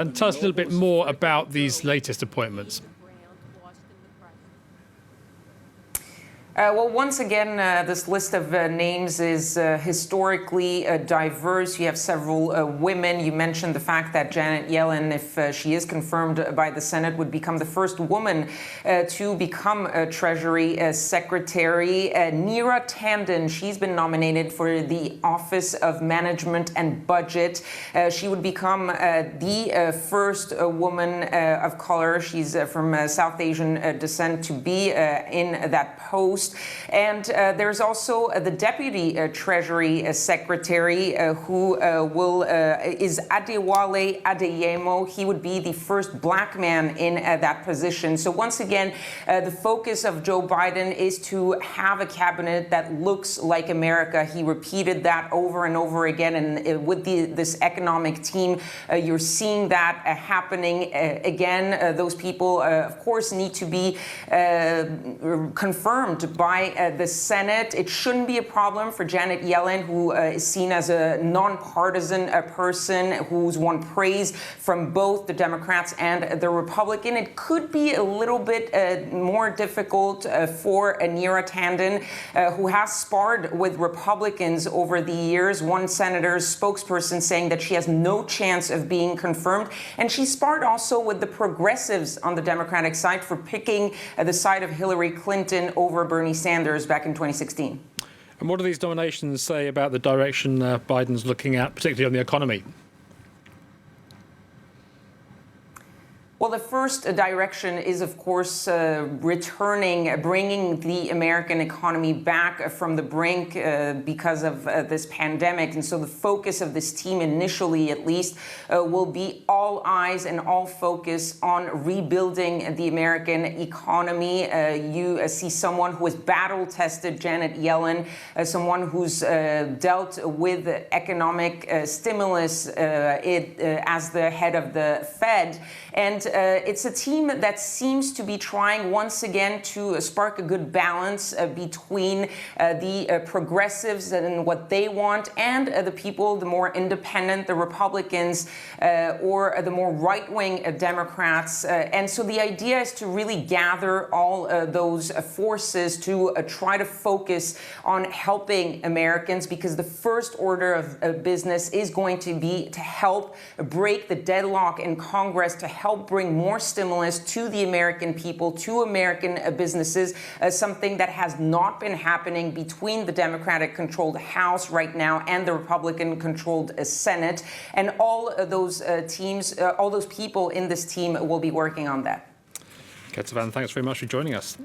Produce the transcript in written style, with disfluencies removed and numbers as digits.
And tell us a little bit more about these latest appointments. Well, once again, this list of names is historically diverse. You have several women. You mentioned the fact that Janet Yellen, if she is confirmed by the Senate, would become the first woman to become a Treasury Secretary. Neera Tanden, she's been nominated for the Office of Management and Budget. She would become the first woman of color. She's from South Asian descent to be in that post. And there's also the Deputy Treasury Secretary who is Adewale Adeyemo. He would be the first black man in that position. So once again, the focus of Joe Biden is to have a cabinet that looks like America. He repeated that over and over again. And with this economic team, you're seeing that happening again. Those people, of course, need to be confirmed by the Senate. It shouldn't be a problem for Janet Yellen, who is seen as a nonpartisan person who's won praise from both the Democrats and the Republican. It could be a little bit more difficult for Neera Tanden, who has sparred with Republicans over the years. One senator's spokesperson saying that she has no chance of being confirmed. And she sparred also with the progressives on the Democratic side for picking the side of Hillary Clinton over Bernie Sanders back in 2016. And what do these nominations say about the direction Biden's looking at, particularly on the economy? Well, the first direction is, of course, bringing the American economy back from the brink because of this pandemic. And so the focus of this team, initially at least, will be all eyes and all focus on rebuilding the American economy. You see someone who has battle-tested Janet Yellen, someone who's dealt with economic stimulus as the head of the Fed. And it's a team that seems to be trying once again to spark a good balance between the progressives and what they want and the people, the more independent, the Republicans, or the more right-wing Democrats. And so the idea is to really gather all those forces to try to focus on helping Americans, because the first order of business is going to be to help break the deadlock in Congress, to help bring more stimulus to the American people, to American businesses, something that has not been happening between the Democratic-controlled House right now and the Republican-controlled Senate. And all those all those people in this team will be working on that. Kethevane, thanks very much for joining us.